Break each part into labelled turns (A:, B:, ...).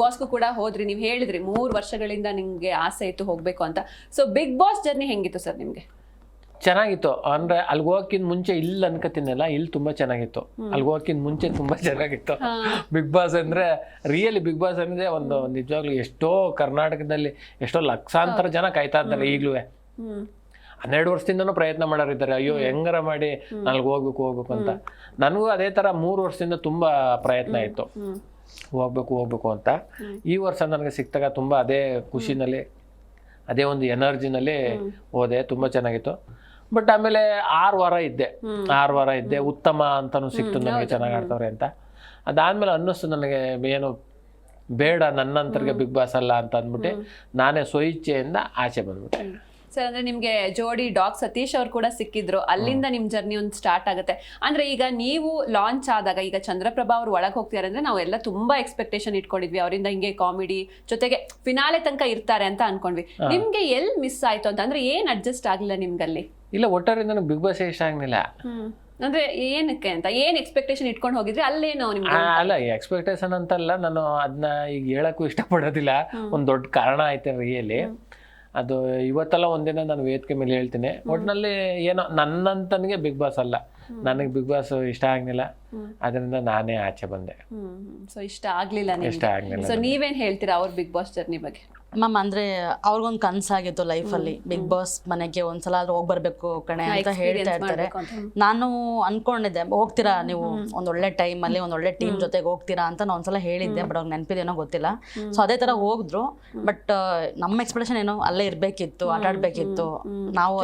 A: ಬಾಸ್ಗೂ ಕೂಡ ಹೋದ್ರಿ, ನೀವು ಹೇಳಿದ್ರಿ 3 ವರ್ಷಗಳಿಂದ ನಿಮ್ಗೆ ಆಸೆ ಇತ್ತು ಹೋಗ್ಬೇಕು ಅಂತ. ಸೊ ಬಿಗ್ ಬಾಸ್ ಜರ್ನಿ ಹೆಂಗಿತ್ತು ಸರ್ ನಿಮ್ಗೆ?
B: ಚೆನ್ನಾಗಿತ್ತು. ಅಂದ್ರೆ ಅಲ್ಲಿಗೆ ಹೋಗಕ್ಕಿಂತ ಮುಂಚೆ ಇಲ್ಲಿ ಅನ್ಕೋತೀನಲ್ಲ, ಇಲ್ಲಿ ತುಂಬಾ ಚೆನ್ನಾಗಿತ್ತು. ಅಲ್ಲಿಗೆ ಹೋಗಕ್ಕಿಂತ ಮುಂಚೆ ತುಂಬಾ ಚೆನ್ನಾಗಿತ್ತು. ಬಿಗ್ ಬಾಸ್ ಅಂದ್ರೆ ರಿಯಲಿ ಬಿಗ್ ಬಾಸ್ ಅಂದ್ರೆ ಒಂದು ನಿಜವಾಗ್ಲೂ ಎಷ್ಟೋ ಕರ್ನಾಟಕದಲ್ಲಿ ಎಷ್ಟೋ ಲಕ್ಷಾಂತರ ಜನ ಕಾಯ್ತಾ ಇದ್ದಾರೆ ಈಗ್ಲೂ. 12 ವರ್ಷದಿಂದನೂ ಪ್ರಯತ್ನ ಮಾಡೋರಿದ್ದಾರೆ, ಅಯ್ಯೋ ಹೆಂಗಾರ ಮಾಡಿ ನಾಲ್ಗೆ ಹೋಗ್ಬೇಕು ಅಂತ. ನನಗೂ ಅದೇ ತರ 3 ವರ್ಷದಿಂದ ತುಂಬಾ ಪ್ರಯತ್ನ ಇತ್ತು ಹೋಗ್ಬೇಕು ಅಂತ. ಈ ವರ್ಷ ನನಗೆ ಸಿಕ್ತಾಗ ತುಂಬಾ ಅದೇ ಖುಷಿನಲ್ಲಿ, ಅದೇ ಒಂದು ಎನರ್ಜಿನಲ್ಲಿ ಹೋದೆ. ತುಂಬಾ ಚೆನ್ನಾಗಿತ್ತು. ಬಟ್ ಆಮೇಲೆ 6 ವಾರ ಇದ್ದೆ ಉತ್ತಮ ಅಂತಾನು ಸಿಕ್ತು ನನಗೆ, ಚೆನ್ನಾಗಿ ಆಡ್ತವ್ರೆ ಅಂತ. ಅದಾದ್ಮೇಲೆ ಅನ್ನಿಸ್ತು ನನಗೆ ಏನು ಬೇಡ, ನನ್ನಂತರಿಗೆ ಬಿಗ್ ಬಾಸ್ ಅಲ್ಲ ಅಂತ ಅಂದ್ಬಿಟ್ಟು ನಾನೇ ಸ್ವಇಚ್ಛೆಯಿಂದ ಆಚೆ ಬಂದ್ಬಿಟ್ಟೆ.
A: ಸರ್ ಅಂದ್ರೆ ನಿಮ್ಗೆ ಜೋಡಿ ಡಾಗ್ ಸತೀಶ್ ಅವ್ರು ಕೂಡ ಸಿಕ್ಕಿದ್ರು, ಅಲ್ಲಿಂದ ನಿಮ್ ಜರ್ನಿ ಒಂದು ಸ್ಟಾರ್ಟ್ ಆಗುತ್ತೆ. ಅಂದ್ರೆ ಈಗ ನೀವು ಲಾಂಚ್ ಆದಾಗ, ಈಗ ಚಂದ್ರಪ್ರಭಾ ಅವ್ರು ಒಳಗೆ ಹೋಗ್ತಿದ್ದಾರೆ ಅಂದ್ರೆ ನಾವೆಲ್ಲ ತುಂಬಾ ಎಕ್ಸ್ಪೆಕ್ಟೇಷನ್ ಇಟ್ಕೊಂಡಿದ್ವಿ, ಅವರಿಂದ ಹಿಂಗೆ ಕಾಮಿಡಿ ಜೊತೆಗೆ ಫಿನಾಲೆ ತನಕ ಇರ್ತಾರೆ ಅಂತ ಅನ್ಕೊಂಡ್ವಿ. ನಿಮ್ಗೆ ಎಲ್ಲಿ ಮಿಸ್ ಆಯ್ತು ಅಂತ, ಅಂದ್ರೆ ಏನ್ ಅಡ್ಜಸ್ಟ್ ಆಗ್ಲಿಲ್ಲ ನಿಮ್ಗಲ್ಲಿ?
B: ಇಲ್ಲ, ಒಟ್ಟಾರೆ ನನಗೆ ಬಿಗ್ ಬಾಸ್ ಇಷ್ಟ ಆಗ್ಲಿಲ್ಲ.
A: ಅಂದ್ರೆ ಏನಕ್ಕೆ ಅಂತ, ಏನ್ ಎಕ್ಸ್ಪೆಕ್ಟೇಷನ್ ಇಟ್ಕೊಂಡು ಹೋಗಿದ್ರಿ? ಅಲ್ಲೇನೋ ನಿಮ್ಗೆ
B: ಅಲ್ಲ, ಎಕ್ಸ್ಪೆಕ್ಟೇಷನ್ ಅಂತಲ್ಲ, ನಾನು ಅದನ್ನ ಈಗ ಹೇಳಕ್ಕೂ ಇಷ್ಟಪಡೋದಿಲ್ಲ. ಒಂದ್ ದೊಡ್ಡ ಕಾರಣ ಐತೆ ರಿಯಲಿ. ಅದು ಇವತ್ತೆಲ್ಲ ಒಂದಿನ ನಾನು ವೇದಿಕೆ ಮೇಲೆ ಹೇಳ್ತೀನಿ. ಒಟ್ಟಿನಲ್ಲಿ ಏನೋ ನನ್ನಂತನಿಗೆ ಬಿಗ್ ಬಾಸ್ ಅಲ್ಲ, ನನಗೆ ಬಿಗ್ ಬಾಸ್ ಇಷ್ಟ ಆಗ್ಲಿಲ್ಲ, ಅದರಿಂದ ನಾನೇ ಆಚೆ ಬಂದೆ.
A: ಸೊ ಇಷ್ಟ ಆಗ್ಲಿಲ್ಲ. ಸೊ ನೀವೇನ್ ಹೇಳ್ತೀರಾ ಅವ್ರ ಬಿಗ್ ಬಾಸ್ ಜರ್ನಿ ಬಗ್ಗೆ?
C: ಮ್ಯಾಮ್ ಅಂದ್ರೆ ಅವ್ರಿಗೊಂದು ಕನ್ಸಾಗಿತ್ತು ಲೈಫಲ್ಲಿ, ಬಿಗ್ ಬಾಸ್ ಮನೆಗೆ ಒಂದ್ಸಲ ಆದ್ರೂ ಹೋಗಿ ಬರ್ಬೇಕು ಕಣೆ ಅಂತ ಹೇಳ್ತಾ ಇರ್ತಾರೆ. ನಾನು ಅನ್ಕೊಂಡಿದ್ದೆ ಹೋಗ್ತೀರಾ ನೀವು, ಒಂದೊಳ್ಳೆ ಟೈಮಲ್ಲಿ ಒಂದೊಳ್ಳೆ ಟೀಮ್ ಜೊತೆಗೆ ಹೋಗ್ತೀರಾ ಅಂತ ನಾನು ಒಂದ್ಸಲ ಹೇಳಿದ್ದೆ. ಬಟ್ ಅವ್ರಿಗೆ ನೆನಪಿದೇನೋ ಗೊತ್ತಿಲ್ಲ. ಸೊ ಅದೇ ತರ ಹೋಗಿದ್ರು. ಬಟ್ ನಮ್ಮ ಎಕ್ಸ್ಪೆಕ್ಟೇಷನ್ ಏನೋ ಅಲ್ಲೇ ಇರ್ಬೇಕಿತ್ತು, ಆಟ ಆಡ್ಬೇಕಿತ್ತು. ನಾವು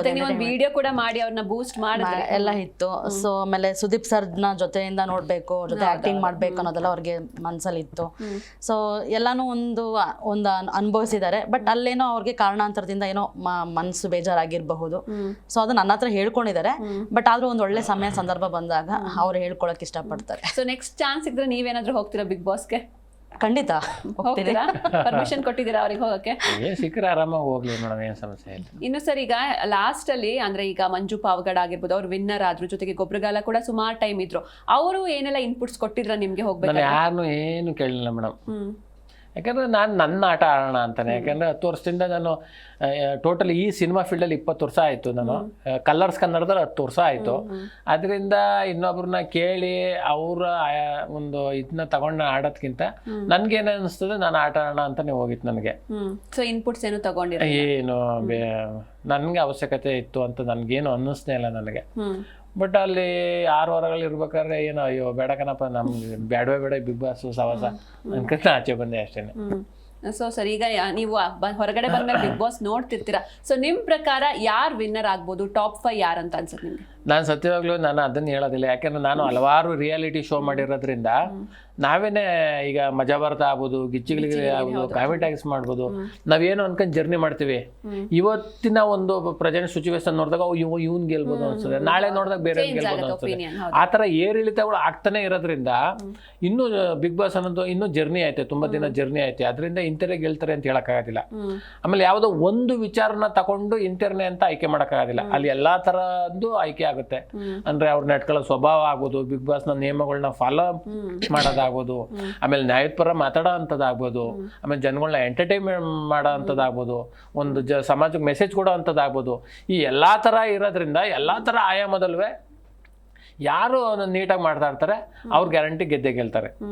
A: ವಿಡಿಯೋ ಕೂಡ ಮಾಡಿ ಅವ್ರನ್ನ ಬೂಸ್ಟ್ ಮಾಡಿ
C: ಎಲ್ಲ ಇತ್ತು. ಸೊ ಆಮೇಲೆ ಸುದೀಪ್ ಸರ್ನ ಜೊತೆಯಿಂದ ನೋಡ್ಬೇಕು, ಜೊತೆ ಆಕ್ಟಿಂಗ್ ಮಾಡ್ಬೇಕು ಅನ್ನೋದೆಲ್ಲ ಅವ್ರಿಗೆ ಮನ್ಸಲ್ಲಿ ಇತ್ತು. ಸೊ ಎಲ್ಲಾನು ಒಂದು ಅನುಭವಿಸಿದ್ದಾರೆ. ಬಟ್ ಅಲ್ಲೇನೋ ಅವ್ರಿಗೆ ಕಾರಣಾಂತರದಿಂದ ಏನೋ ಮನಸ್ಸು ಬೇಜಾರಾಗಿರಬಹುದು. ಸೊ ಅದು ನನ್ನ ಹತ್ರ ಹೇಳ್ಕೊಂಡಿದ್ದಾರೆ. ಬಟ್ ಆದ್ರೂ ಒಂದು ಒಳ್ಳೆ ಸಮಯ ಸಂದರ್ಭ ಬಂದಾಗ ಅವ್ರು ಹೇಳ್ಕೊಳಕ್ ಇಷ್ಟಪಡ್ತಾರೆ.
A: ಸೊ ನೆಕ್ಸ್ಟ್ ಚಾನ್ಸ್ ಇದ್ರೆ ನೀವೇನಾದ್ರೂ ಹೋಗ್ತೀರಾ ಬಿಗ್ ಬಾಸ್ಗೆ?
C: ಖಂಡಿತ
A: ಹೋಗ್ತೀರಾ? ಪರ್ಮಿಷನ್ ಕೊಟ್ಟಿದ್ದೀರಾ ಅವ್ರಿಗೆ ಹೋಗಕ್ಕೆ?
B: ಸಿಕ್ಕರೆ ಆರಾಮಾಗಿ ಹೋಗ್ಲಿ ಮೇಡಮ್, ಏನ್ ಸಮಸ್ಯೆ ಇಲ್ಲ.
A: ಇನ್ನು ಸರ್ ಈಗ ಲಾಸ್ಟ್ ಅಲ್ಲಿ ಅಂದ್ರೆ ಈಗ ಮಂಜು ಪಾವಗಡ ಆಗಿರ್ಬೋದು, ಅವ್ರು ವಿನ್ನರ್ ಆದ್ರು, ಜೊತೆಗೆ ಗೊಬ್ಬರಗಾಲ ಕೂಡ ಸುಮಾರು ಟೈಮ್ ಇದ್ರು. ಅವರು ಏನೆಲ್ಲ ಇನ್ಪುಟ್ಸ್ ಕೊಟ್ಟಿದ್ರ ನಿಮ್ಗೆ ಹೋಗ್ಬೇಕು?
B: ಯಾರನ್ನು ಏನು ಕೇಳಿಲ್ಲ ಮೇಡಮ್. ಯಾಕಂದ್ರೆ ನಾನು ನನ್ನ ಆಟ ಆಡೋಣ ಅಂತಾನೆ. ಯಾಕಂದ್ರೆ 10 ವರ್ಷದಿಂದ ನಾನು ಟೋಟಲ್ ಈ ಸಿನಿಮಾ ಫೀಲ್ಡಲ್ಲಿ 20 ವರ್ಷ ಆಯಿತು. ನಾನು ಕಲರ್ಸ್ ಕನ್ನಡದಲ್ಲಿ 10 ವರ್ಷ ಆಯಿತು. ಅದರಿಂದ ಇನ್ನೊಬ್ರನ್ನ ಕೇಳಿ ಅವರ ಒಂದು ಇದನ್ನ ತಗೊಂಡು ಆಡೋದ್ಕಿಂತ ನನ್ಗೇನು ಅನಿಸ್ತದೆ, ನಾನು ಆಟ ಆಡೋಣ ಅಂತಾನೆ ಹೋಗಿತ್ತು ನನಗೆ.
A: ಸೊ ಇನ್ಪುಟ್ಸ್ ಏನು ತಗೊಂಡಿಲ್ಲ?
B: ಏನು ನನಗೆ ಅವಶ್ಯಕತೆ ಇತ್ತು ಅಂತ ನನಗೇನು ಅನ್ನಿಸ್ನೇ ಇಲ್ಲ ನನಗೆ. ಬಟ್ ಅಲ್ಲಿ 6 ವಾರಗಳು ಇರ್ಬೇಕಾದ್ರೆ ಏನೋ ಅಯ್ಯೋ ಬೇಡ ಕಣಪ್ಪ, ನಮ್ಗೆ ಬೇಡ ಬಿಗ್ ಬಾಸ್ ಸವಾಸ ಅನ್ಕೊಂತ ಆಚೆ ಬಂದೆ ಅಷ್ಟೇನೆ.
A: ಸೊ ಸರ್ ಈಗ ನೀವು ಹೊರಗಡೆ ಬಂದಾಗ ಬಿಗ್ ಬಾಸ್ ನೋಡ್ತಿರ್ತೀರಾ. ಸೊ ನಿಮ್ ಪ್ರಕಾರ ಯಾರು ವಿನ್ನರ್ ಆಗ್ಬೋದು, ಟಾಪ್ 5 ಯಾರು ಅಂತ ಅನ್ಸುತ್ತೆ ನಿಮ್ಗೆ?
B: ನಾನು ಸತ್ಯವಾಗ್ಲೂ ನಾನು ಅದನ್ನ ಹೇಳೋದಿಲ್ಲ. ಯಾಕಂದ್ರೆ ನಾನು ಹಲವಾರು ರಿಯಾಲಿಟಿ ಶೋ ಮಾಡಿರೋದ್ರಿಂದ ನಾವೇನೆ ಈಗ ಮಜಾ ಭಾರತ ಆಗ್ಬೋದು, ಗಿಚ್ಚಿಗಳಿಗೆ ಆಗ್ಬೋದು, ಕಾಮಿಡಿ ಟ್ಯಾಕ್ಸ್ ಮಾಡ್ಬೋದು, ನಾವೇನು ಅನ್ಕೊಂಡ್ ಜರ್ನಿ ಮಾಡ್ತೀವಿ. ಇವತ್ತಿನ ಒಂದು ಪ್ರೆಸೆಂಟ್ ಸಿಚುವೇಶನ್ ನೋಡಿದಾಗ ಇವ್ನ್ ಗೆಲ್ಬೋದು ಅನ್ಸುತ್ತೆ, ನಾಳೆ ನೋಡಿದಾಗ ಬೇರೆ ಗೆಲ್ಬೋದು ಅನ್ಸುತ್ತೆ. ಆ ತರ ಏರಿಳಿತಗಳು ಆಗ್ತಾನೆ ಇರೋದ್ರಿಂದ ಇನ್ನೂ ಬಿಗ್ ಬಾಸ್ ಅನ್ನೋದು ಇನ್ನೂ ಜರ್ನಿ ಐತೆ, ತುಂಬಾ ದಿನ ಜರ್ನಿ ಐತೆ. ಅದರಿಂದ ಇಂಥರೇ ಗೆಲ್ತಾರೆ ಅಂತ ಹೇಳಕ್ಕಾಗೋದಿಲ್ಲ. ಆಮೇಲೆ ಯಾವುದೋ ಒಂದು ವಿಚಾರನ ತಗೊಂಡು ಇಂಥರ್ನೇ ಅಂತ ಆಯ್ಕೆ ಮಾಡೋಕ್ಕಾಗೋದಿಲ್ಲ. ಅಲ್ಲಿ ಎಲ್ಲಾ ತರದ್ದು ಆಯ್ಕೆ ಆಗುತ್ತೆ. ಅಂದ್ರೆ ಅವ್ರ ನಡ್ಕೊಳ್ಳೋ ಸ್ವಭಾವ ಆಗ್ಬೋದು, ಬಿಗ್ ಬಾಸ್ ನ ನಿಯಮಗಳನ್ನ ಫಾಲೋ ಮಾಡೋದಾಗ್ಬೋದು, ಆಮೇಲೆ ನ್ಯಾಯದ ಪರ ಮಾತಾಡೋ ಅಂಥದ್ದಾಗ್ಬೋದು, ಆಮೇಲೆ ಜನಗಳನ್ನ ಎಂಟರ್ಟೈನ್ಮೆಂಟ್ ಮಾಡೋ ಅಂಥದ್ದಾಗ್ಬೋದು, ಒಂದು ಸಮಾಜಕ್ಕೆ ಮೆಸೇಜ್ ಕೊಡೋ ಅಂಥದ್ದಾಗ್ಬೋದು. ಈ ಎಲ್ಲಾ ತರ ಇರೋದ್ರಿಂದ ಎಲ್ಲಾ ತರ ಆಯಾಮದಲ್ವೇ ಯಾರು ನೀಟಾಗಿ ಮಾಡ್ತಾ ಇರ್ತಾರೆ ಅವ್ರು ಗ್ಯಾರಂಟಿ ಗೆದ್ದೇ ಗೆಲ್ತಾರೆ.